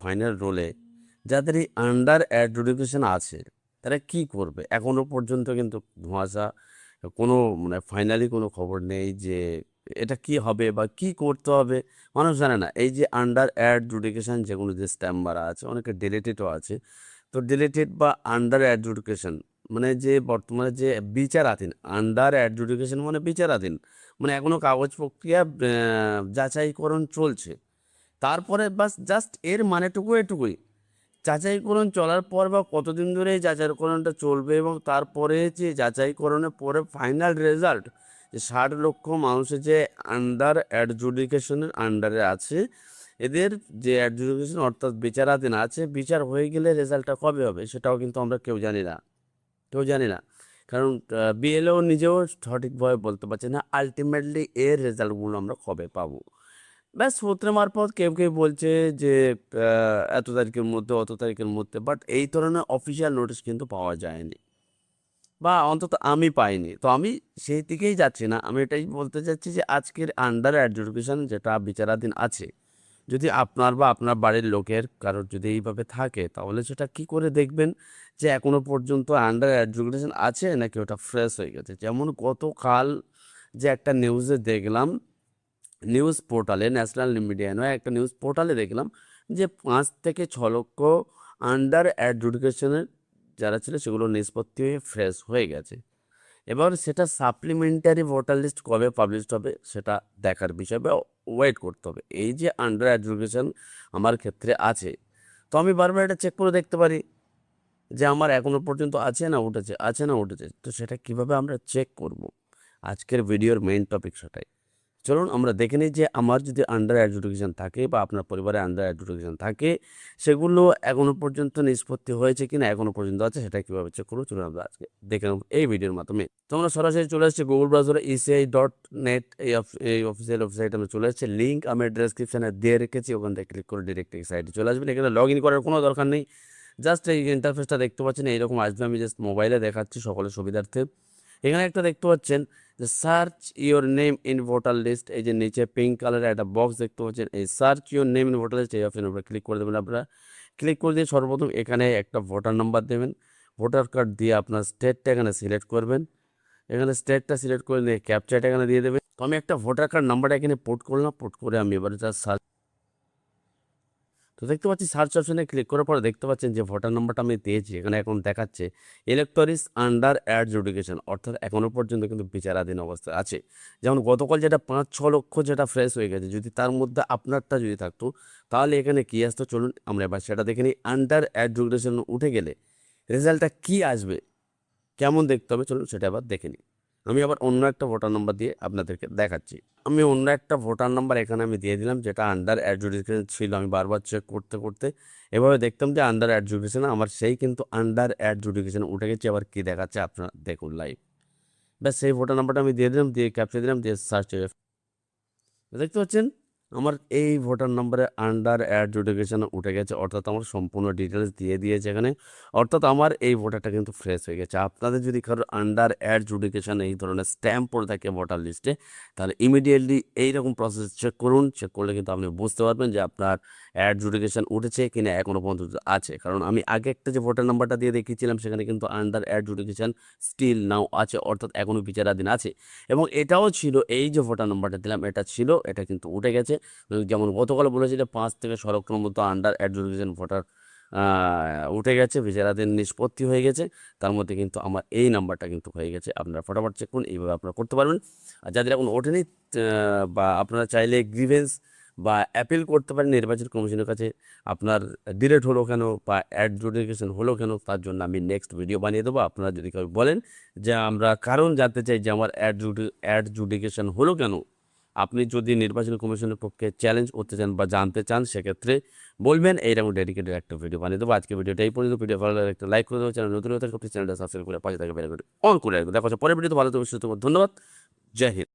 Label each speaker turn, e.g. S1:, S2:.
S1: Final রোলে যাদের এই under adjudication আছে তারা কি করবে এখনো পর্যন্ত কিন্তু ধোঁয়াশা। কোনো মানে ফাইনালি কোনো খবর নেই যে এটা কি হবে বা কি করতে হবে, মানুষ জানে না। এই যে আন্ডার অ্যাডজুডিকেশন যেগুলো যে স্ট্যাম্প মারা আছে, অনেকে ডিলেটেডও আছে। তো ডিলেটেড বা আন্ডার অ্যাডজুডিকেশন মানে যে বর্তমানে যে বিচারাধীন, আন্ডার অ্যাডজুডিকেশন মানে বিচারাধীন, মানে এখনো কাগজ প্রক্রিয়া যাচাইকরণ চলছে। তারপরে বাস জাস্ট এর মানেটুকু এটুকুই, যাচাইকরণ চলার পর বা কতদিন ধরে এই যাচাইকরণটা চলবে এবং তারপরে যে যাচাইকরণের পরে ফাইনাল রেজাল্ট, যে 60 লক্ষ মানুষের যে আন্ডার অ্যাডজুডিকেশনের আন্ডারে আছে, এদের যে অ্যাডজুডিকেশন অর্থাৎ বিচারাধীন আছে, বিচার হয়ে গেলে রেজাল্টটা কবে হবে সেটাও কিন্তু আমরা কেউ জানি না, কেউ জানি না। কারণ বিএলও নিজেও সঠিকভাবে বলতে পারছে না আলটিমেটলি এর রেজাল্টগুলো আমরা কবে পাবো। ব্যাস সূত্র মারফত কেউ কেউ বলছে যে এত তারিখের মধ্যে, অত তারিখের মধ্যে, বাট এই ধরনের অফিসিয়াল নোটিশ কিন্তু পাওয়া যায়নি, বা অন্তত আমি পাইনি। তো আমি সেই দিকেই যাচ্ছি না, আমি এটাই বলতে চাচ্ছি যে আজকের আন্ডার অ্যাডজুডিকেশন যেটা বিচারাধীন আছে, যদি আপনার বা আপনার বাড়ির লোকের কারোর যদি এইভাবে থাকে, তাহলে সেটা কি করে দেখবেন যে এখনো পর্যন্ত আন্ডার অ্যাডজুডিকেশন আছে নাকি ওটা ফ্রেশ হয়ে গেছে। যেমন গতকাল যে একটা নিউজে দেখলাম, নিউজ পোর্টালে, ন্যাশনাল মিডিয়া নয়, একটা নিউজ পোর্টালে দেখলাম যে 5 থেকে 6 লক্ষ আন্ডার অ্যাডজুডিকেশনের যারা ছিল সেগুলো নিষ্পত্তি হয়ে ফ্রেশ হয়ে গেছে। এবার সেটা সাপ্লিমেন্টারি ভোটার লিস্ট কবে পাবলিশ হবে সেটা দেখার বিষয় বা ওয়েট করতে হবে। এই যে আন্ডার অ্যাডজুডিকেশন আমার ক্ষেত্রে আছে, তো আমি বারবার এটা চেক করে দেখতে পারি যে আমার এখনো পর্যন্ত আছে না উঠেছে, আছে না উঠেছে। তো সেটা কিভাবে আমরা চেক করব, আজকের ভিডিওর মেইন টপিক সেটাই। চলুন আমরা দেখে নিই যে আমার যদি আন্ডার অ্যাডজুডিকেশন থাকে বা আপনার পরিবারে আন্ডার অ্যাডজুডিকেশন থাকে, সেগুলো এখনো পর্যন্ত নিষ্পত্তি হয়েছে কিনা, এখনো পর্যন্ত আছে, সেটা কিভাবে চেক করবো চলুন আমরা আজকে দেখে নেব এই ভিডিওর মাধ্যমে। তোমরা সরাসরি চলে আসছে গুগল ব্রাউজারে ECI.net, এই অফিসিয়াল ওয়েবসাইট আমরা চলে আসছে। লিঙ্ক আমি ডেসক্রিপশনে দিয়ে রেখেছি, ওখান থেকে ক্লিক করে ডিরেক্ট এই সাইটে চলে আসবেন। এখানে লগ ইন করার কোনো দরকার নেই, জাস্ট এই ইন্টারফেসটা দেখতে পাচ্ছেন এইরকম আসবে। আমি জাস্ট মোবাইলে দেখাচ্ছি সকলের সুবিধার্থে। এখানে একটা দেখতে পাচ্ছেন যে search your name in voter list, এই যে নিচে পিঙ্ক কালারের একটা বক্স দেখতে পাচ্ছেন, এই search your name in voter list এই অপশনের উপরে ক্লিক করে দেবেন। আপনারা ক্লিক করে দিয়ে সর্বপ্রথম এখানে একটা ভোটার নাম্বার দেবেন, ভোটার কার্ড দিয়ে আপনার স্টেটটা এখানে সিলেক্ট করবেন। এখানে স্টেটটা সিলেক্ট করে দিয়ে ক্যাপচাটা এখানে দিয়ে দেবেন। তো আমি একটা ভোটার কার্ড নাম্বারটা এখানে পোর্ট করলাম, পোর্ট করে আমি এবারে জাস্ট সার্চ। তো দেখতে পাচ্ছি সার্চ অপশনে ক্লিক করার পরে দেখতে পাচ্ছেন যে ভোটার নাম্বারটা আমি দিয়েছি, এখানে এখন দেখাচ্ছে ইলেকটরিস আন্ডার অ্যাডজুডিকেশন, অর্থাৎ এখনো পর্যন্ত কিন্তু বিচারাধীন অবস্থায় আছে। যেমন গতকাল যেটা 5-6 লক্ষ যেটা ফ্রেশ হয়ে গেছে, যদি তার মধ্যে আপনারটা যদি থাকতো তাহলে এখানে কি আসতো চলুন আমরা এবার সেটা দেখে নিই। আন্ডার অ্যাডজুডিকেশন উঠে গেলে রেজাল্টটা কি আসবে, কেমন দেখতে হবে চলুন সেটা আবার দেখে নিই। আমি আবার অন্য একটা ভোটার নাম্বার দিয়ে আপনাদেরকে দেখাচ্ছি। আমি অন্য একটা ভোটার নাম্বার এখানে আমি দিয়ে দিলাম, যেটা আন্ডার অ্যাডজুডিকেশন ছিল। আমি বারবার চেক করতে করতে এভাবে দেখতাম যে আন্ডার অ্যাডজুডিকেশন আমার, সেই কিন্তু আন্ডার অ্যাডজুডিকেশন উঠে গেছে। আবার কি দেখাচ্ছে আপনারা দেখুন লাইভ। ব্যাস সেই ভোটার নাম্বারটা আমি দিয়ে দিলাম, দিয়ে ক্যাপচা দিলাম, দিয়ে সার্চ। দেখতে পাচ্ছেন আমার এই ভোটার নম্বরে আন্ডার অ্যাডজুডিকেশন উঠে গেছে, অর্থাৎ আমার সম্পূর্ণ ডিটেলস দিয়ে দিয়েছে এখানে। অর্থাৎ আমার এই ভোটারটা কিন্তু ফ্রেশ হয়ে গেছে। আপনাদের যদি কারোর আন্ডার অ্যাডজুডিকেশন এই ধরনের স্ট্যাম্প পড়ে থাকে ভোটার লিস্টে, তাহলে ইমিডিয়েটলি এইরকম প্রসেস চেক করুন। চেক করলে কিন্তু আপনি বুঝতে পারবেন যে আপনার অ্যাডজুডিকেশন উঠেছে কিনা এখনও পর্যন্ত আছে। কারণ আমি আগে একটা যে ভোটার নাম্বারটা দিয়ে দেখিয়েছিলাম, সেখানে কিন্তু আন্ডার অ্যাডজুডিকেশন স্টিল নাও আছে, অর্থাৎ এখনও বিচারাধীন আছে। এবং এটাও ছিল, এই যে ভোটার নাম্বারটা দিলাম এটা ছিল, এটা কিন্তু উঠে গেছে। যেমন গতকাল বলেছি যে 5 থেকে 6 লক্ষের মতো আন্ডার অ্যাডজুডিকেশন ভোটার উঠে গেছে, বিচারাধীন নিষ্পত্তি হয়ে গেছে। তার মধ্যে কিন্তু আমার এই নাম্বারটা কিন্তু হয়ে গেছে। আপনারা ফটাফট চেক করুন, এইভাবে আপনারা করতে পারবেন। আর যাদের এখন ওঠেনি বা আপনারা চাইলে গ্রিভেন্স বা অ্যাপিল করতে পারেন নির্বাচন কমিশনের কাছে, আপনার ডিলেট হলো কেন বা অ্যাডজুডিকেশন হলো কেন, তার জন্য আমি নেক্সট ভিডিও বানিয়ে দেবো। আপনারা যদি কেউ বলেন যে আমরা কারণ জানতে চাই যে আমার অ্যাডজুডিকেশন হলো কেন, আপনি যদি নির্বাচন কমিশনের পক্ষে চ্যালেঞ্জ করতে চান বা জানতে চান, সেক্ষেত্রে বলবেন, এইরকম ডেডিকেটেড একটা ভিডিও বানিয়ে দেবো। আজকে ভিডিওটা এই পর্যন্ত। ভিডিও ভালো লাগলে একটা লাইক করে দেবো, চ্যানেল নতুন হতে চ্যানেলটা সাবস্ক্রাইব করে পাশে থাকে বেল করে অন করে রাখবে। দেখা হচ্ছে পরের ভিডিওতে। ভালো থাকবে, সুস্থ থাকবে। ধন্যবাদ। জয় হিন্দ।